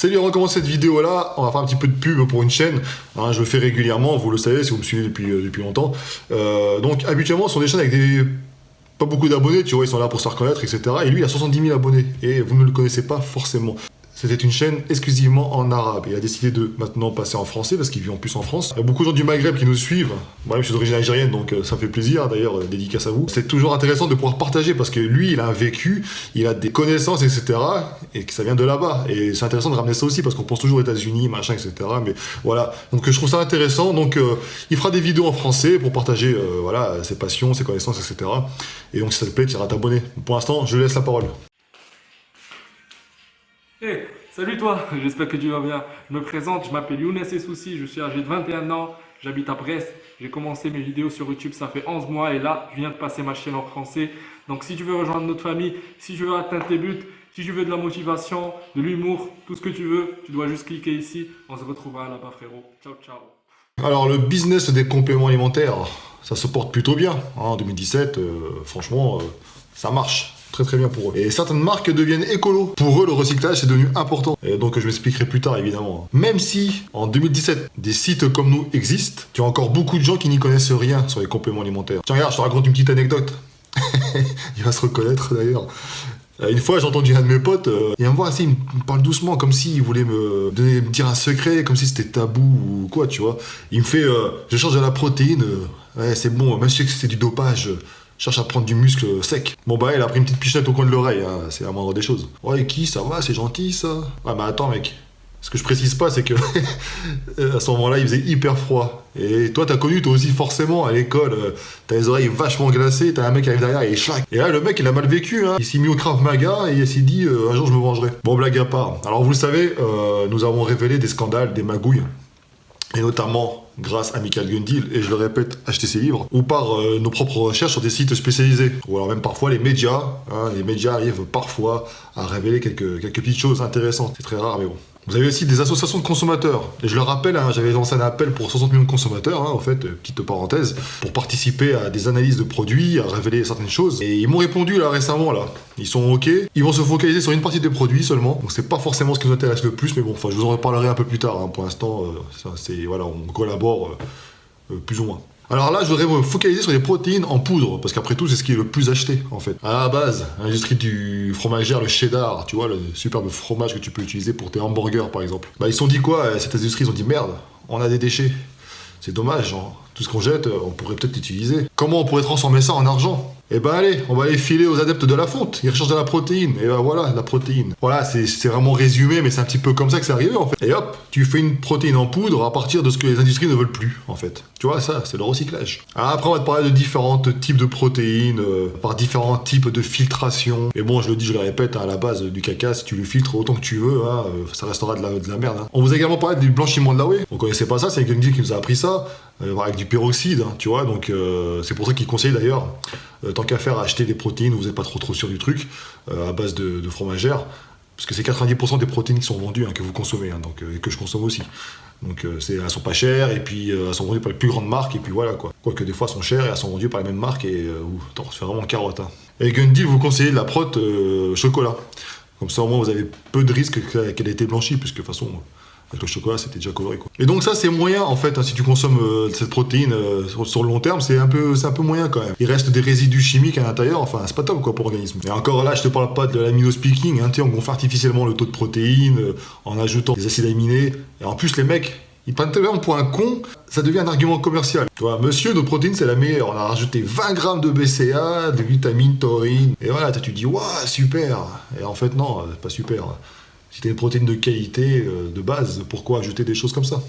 Salut, on recommence cette vidéo là, on va faire un petit peu de pub pour une chaîne, hein, je le fais régulièrement, vous le savez si vous me suivez depuis longtemps. Donc habituellement ce sont des chaînes avec pas beaucoup d'abonnés, tu vois, ils sont là pour se faire connaître, etc. Et lui il a 70 000 abonnés, et vous ne le connaissez pas forcément. C'était une chaîne exclusivement en arabe. Il a décidé de maintenant passer en français parce qu'il vit en plus en France. Il y a beaucoup de gens du Maghreb qui nous suivent. Moi-même, je suis d'origine algérienne, donc ça me fait plaisir. D'ailleurs, dédicace à vous. C'est toujours intéressant de pouvoir partager parce que lui, il a un vécu, il a des connaissances, etc. Et que ça vient de là-bas. Et c'est intéressant de ramener ça aussi parce qu'on pense toujours aux États-Unis, machin, etc. Mais voilà. Donc je trouve ça intéressant. Donc il fera des vidéos en français pour partager voilà, ses passions, ses connaissances, etc. Et donc si ça te plaît, tu iras t'abonner. Pour l'instant, je laisse la parole. Hey, salut toi, j'espère que tu vas bien. Je me présente, je m'appelle Younes Essoussi, je suis âgé de 21 ans, j'habite à Brest. J'ai commencé mes vidéos sur YouTube, ça fait 11 mois et là, je viens de passer ma chaîne en français. Donc si tu veux rejoindre notre famille, si tu veux atteindre tes buts, si tu veux de la motivation, de l'humour, tout ce que tu veux, tu dois juste cliquer ici. On se retrouvera là-bas frérot. Ciao, ciao. Alors le business des compléments alimentaires, ça se porte plutôt bien. En 2017, franchement, ça marche. Très très bien pour eux. Et certaines marques deviennent écolo. Pour eux, le recyclage c'est devenu important. Et donc je m'expliquerai plus tard évidemment. Même si en 2017, des sites comme nous existent, tu as encore beaucoup de gens qui n'y connaissent rien sur les compléments alimentaires. Tiens regarde, je te raconte une petite anecdote. Il va se reconnaître d'ailleurs. Une fois, j'ai entendu un de mes potes, il vient me voir assez, il me parle doucement, comme s'il voulait me dire un secret, comme si c'était tabou ou quoi, tu vois. Il me fait, je change de la protéine, ouais, c'est bon, même si je sais que c'est du dopage, cherche à prendre du muscle sec. Bon bah, il a pris une petite pichenette au coin de l'oreille, hein, c'est la moindre des choses. Ouais, qui, ça va, c'est gentil ça. Ouais, bah attends, mec. Ce que je précise pas, c'est que à ce moment-là, il faisait hyper froid. Et toi, t'as connu, toi aussi, forcément, à l'école, t'as les oreilles vachement glacées, t'as un mec qui arrive derrière et chlac. Et là, le mec, il a mal vécu, hein. Il s'est mis au Krav Maga et il s'est dit, un jour, je me vengerai. Bon, blague à part. Alors, vous le savez, nous avons révélé des scandales, des magouilles. Et notamment grâce à Michael Gundil, et je le répète, achetez ses livres, ou par nos propres recherches sur des sites spécialisés, ou alors même parfois les médias, hein, les médias arrivent parfois à révéler quelques petites choses intéressantes, c'est très rare mais bon. Vous avez aussi des associations de consommateurs, et je le rappelle, hein, j'avais lancé un appel pour 60 millions de consommateurs, hein, en fait, petite parenthèse, pour participer à des analyses de produits, à révéler certaines choses, et ils m'ont répondu là récemment, là, ils sont ok, ils vont se focaliser sur une partie des produits seulement, donc c'est pas forcément ce qui nous intéresse le plus, mais bon, enfin je vous en reparlerai un peu plus tard, hein, pour l'instant, voilà, on collabore plus ou moins. Alors là, je voudrais me focaliser sur les protéines en poudre, parce qu'après tout, c'est ce qui est le plus acheté, en fait. À la base, l'industrie du fromagère, le cheddar, tu vois, le superbe fromage que tu peux utiliser pour tes hamburgers, par exemple. Bah, ils se sont dit quoi, cette industrie, ils ont dit, merde, on a des déchets. C'est dommage, genre, tout ce qu'on jette, on pourrait peut-être l'utiliser. Comment on pourrait transformer ça en argent? Eh ben allez, on va aller filer aux adeptes de la fonte, ils recherchent de la protéine, et ben voilà, la protéine. Voilà, c'est vraiment résumé, mais c'est un petit peu comme ça que c'est arrivé en fait. Et hop, tu fais une protéine en poudre à partir de ce que les industries ne veulent plus en fait. Tu vois, ça, c'est le recyclage. Alors après, on va te parler de différents types de protéines, par différents types de filtration. Et bon, je le dis, je le répète, hein, à la base, du caca, si tu le filtres autant que tu veux, hein, ça restera de la merde. Hein. On vous a également parlé du blanchiment de la whey. On connaissait pas ça, c'est quelqu'un qui nous a appris ça, avec du peroxyde, hein, tu vois, donc c'est pour ça qu'il conseille d'ailleurs, tant qu'à faire, acheter des protéines où vous n'êtes pas trop sûr du truc, à base de fromagère, parce que c'est 90% des protéines qui sont vendues, hein, que vous consommez, hein, donc, et que je consomme aussi. Donc elles sont pas chères, et puis elles sont vendues par les plus grandes marques, et puis voilà quoi. Quoique des fois elles sont chères, et elles sont vendues par les mêmes marques, et attends, on se fait vraiment carotte. Hein. Et Gundil vous conseillez de la prot chocolat. Comme ça au moins vous avez peu de risques qu'elle ait été blanchie, puisque de toute façon... Avec le chocolat, c'était déjà coloré, quoi. Et donc ça, c'est moyen, en fait, hein, si tu consommes cette protéine sur le long terme, c'est un peu moyen, quand même. Il reste des résidus chimiques à l'intérieur, enfin, c'est pas top, quoi, pour l'organisme. Et encore là, je te parle pas de l'amino-speaking, hein, on gonfle artificiellement le taux de protéines, en ajoutant des acides aminés. Et en plus, les mecs, ils prennent tellement pour un con, ça devient un argument commercial. Tu vois, monsieur, nos protéines, c'est la meilleure. On a rajouté 20 grammes de BCA, de vitamine, taurine. Et voilà, tu dis, waouh, super. Et en fait, non, pas super. Si t'as une protéine de qualité, de base, pourquoi ajouter des choses comme ça?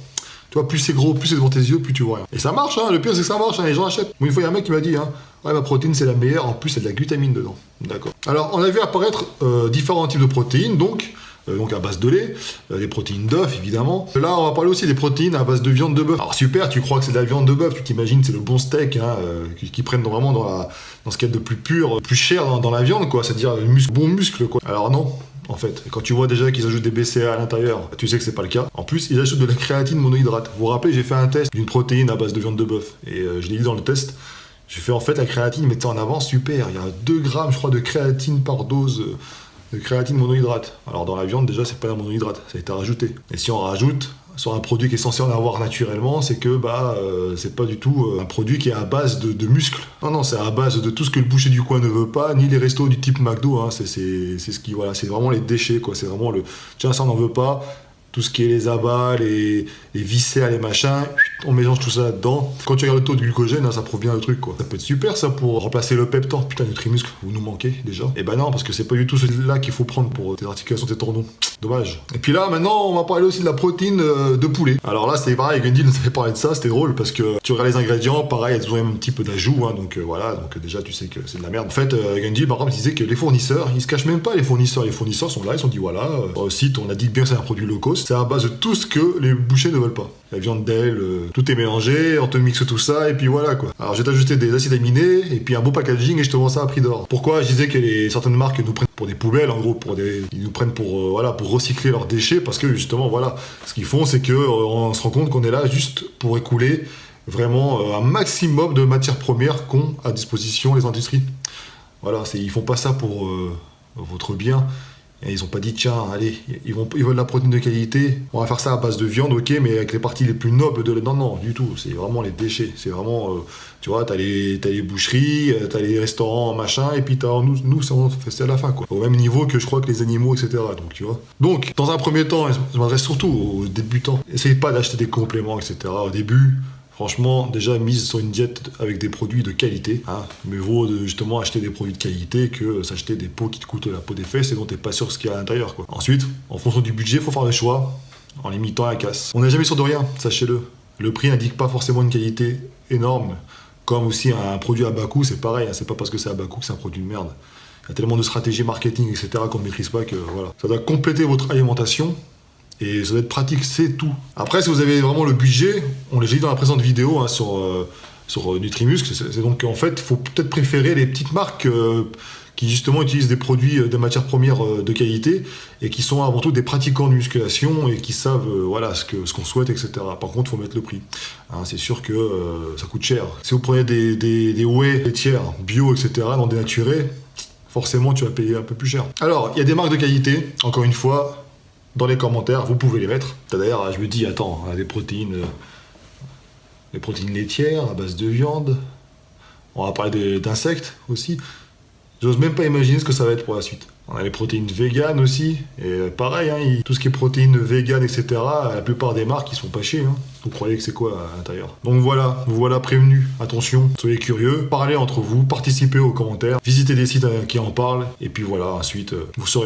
Tu vois, plus c'est gros, plus c'est devant tes yeux, plus tu vois rien. Et ça marche, hein, le pire c'est que ça marche, hein, les gens achètent. Moi, une fois, il y a un mec qui m'a dit, hein, ouais, ma protéine c'est la meilleure, en plus il y a de la glutamine dedans. D'accord. Alors, on a vu apparaître différents types de protéines, donc à base de lait, les protéines d'œufs évidemment. Là, on va parler aussi des protéines à base de viande de bœuf. Alors super, tu crois que c'est de la viande de bœuf, tu t'imagines c'est le bon steak, hein, qui prennent vraiment dans ce qu'il y a de plus pur, plus cher dans la viande, quoi, c'est-à-dire le bon muscle, quoi. Alors non. En fait, quand tu vois déjà qu'ils ajoutent des BCA à l'intérieur, tu sais que c'est pas le cas. En plus, ils ajoutent de la créatine monohydrate. Vous vous rappelez, j'ai fait un test d'une protéine à base de viande de bœuf. Et je l'ai dit dans le test. J'ai fait en fait la créatine mettait en avant, super. Il y a 2 grammes, je crois, de créatine par dose de créatine monohydrate. Alors dans la viande, déjà, c'est pas la monohydrate, ça a été rajouté. Et si on rajoute sur un produit qui est censé en avoir naturellement, c'est que c'est pas du tout un produit qui est à base de muscles. Non, c'est à base de tout ce que le boucher du coin ne veut pas, ni les restos du type McDo. Hein. C'est ce qui, voilà, c'est vraiment les déchets, quoi. C'est vraiment le tiens, ça on n'en veut pas. Tout ce qui est les abats, les viscères, les machins, on mélange tout ça là-dedans. Quand tu regardes le taux de glucogène, hein, ça prouve bien le truc, quoi. Ça peut être super, ça, pour remplacer le peptan. Putain, Nutrimuscle, vous nous manquez, déjà. Et ben non, parce que c'est pas du tout celui-là qu'il faut prendre pour tes articulations, tes tendons. Dommage. Et puis là, maintenant, on va parler aussi de la protéine de poulet. Alors là, c'était pareil, Gundy nous avait parlé de ça, c'était drôle, parce que tu regardes les ingrédients, pareil, il y a toujours un petit peu d'ajout, hein, donc voilà, donc déjà, tu sais que c'est de la merde. En fait, Gundy, par exemple, disait que les fournisseurs, ils se cachent même pas, les fournisseurs. Les fournisseurs sont là, ils sont dit, voilà, sur le site, on a dit bien que c'est un produit low cost, c'est à base de tout ce que les bouchers ne veulent pas. La viande d'aile, tout est mélangé, on te mixe tout ça, et puis voilà, quoi. Alors, je vais t'ajouter des acides aminés, et puis un beau packaging, et je te vends ça à prix d'or. Pourquoi je disais que certaines marques nous prennent pour des poubelles, en gros, ils nous prennent pour recycler leurs déchets, parce que justement, voilà, ce qu'ils font, c'est que on se rend compte qu'on est là juste pour écouler vraiment un maximum de matières premières qu'ont à disposition les industries. Voilà, ils font pas ça pour votre bien. Et ils ont pas dit, tiens, allez, ils veulent la protéine de qualité, on va faire ça à base de viande, ok, mais avec les parties les plus nobles de... Non, du tout, c'est vraiment les déchets. C'est vraiment, tu vois, t'as les boucheries, t'as les restaurants, machin, et puis nous c'est à la fin, quoi. Au même niveau que je crois que les animaux, etc. Donc, tu vois. Donc, dans un premier temps, je m'adresse surtout aux débutants. Essayez pas d'acheter des compléments, etc. Au début... Franchement, déjà mise sur une diète avec des produits de qualité. Hein. Mais vaut justement acheter des produits de qualité que s'acheter des pots qui te coûtent la peau des fesses et dont t'es pas sûr ce qu'il y a à l'intérieur, quoi. Ensuite, en fonction du budget, il faut faire le choix en limitant la casse. On n'est jamais sûr de rien, sachez-le. Le prix n'indique pas forcément une qualité énorme. Comme aussi un produit à bas coût, c'est pareil. Hein. C'est pas parce que c'est à bas coût que c'est un produit de merde. Il y a tellement de stratégies marketing, etc. qu'on ne maîtrise pas que voilà. Ça doit compléter votre alimentation. Et ça doit être pratique, c'est tout. Après, si vous avez vraiment le budget, on l'a dit dans la présente vidéo hein, sur Nutrimuscle, c'est donc en fait, il faut peut-être préférer les petites marques qui justement utilisent des produits de matières premières de qualité et qui sont avant tout des pratiquants de musculation et qui savent voilà, ce qu'on souhaite, etc. Par contre, il faut mettre le prix. Hein, c'est sûr que ça coûte cher. Si vous prenez des whey laitières bio, etc., dans des naturés, forcément, tu vas payer un peu plus cher. Alors, il y a des marques de qualité, encore une fois, dans les commentaires, vous pouvez les mettre. D'ailleurs, je me dis, attends, les protéines laitières à base de viande. On va parler d'insectes aussi. J'ose même pas imaginer ce que ça va être pour la suite. On a les protéines véganes aussi. Et pareil, hein, tout ce qui est protéines véganes, etc., la plupart des marques, ils sont pas chier. Hein. Vous croyez que c'est quoi à l'intérieur? Donc voilà, vous voilà prévenus. Attention, soyez curieux, parlez entre vous, participez aux commentaires, visitez des sites qui en parlent. Et puis voilà, ensuite, vous saurez.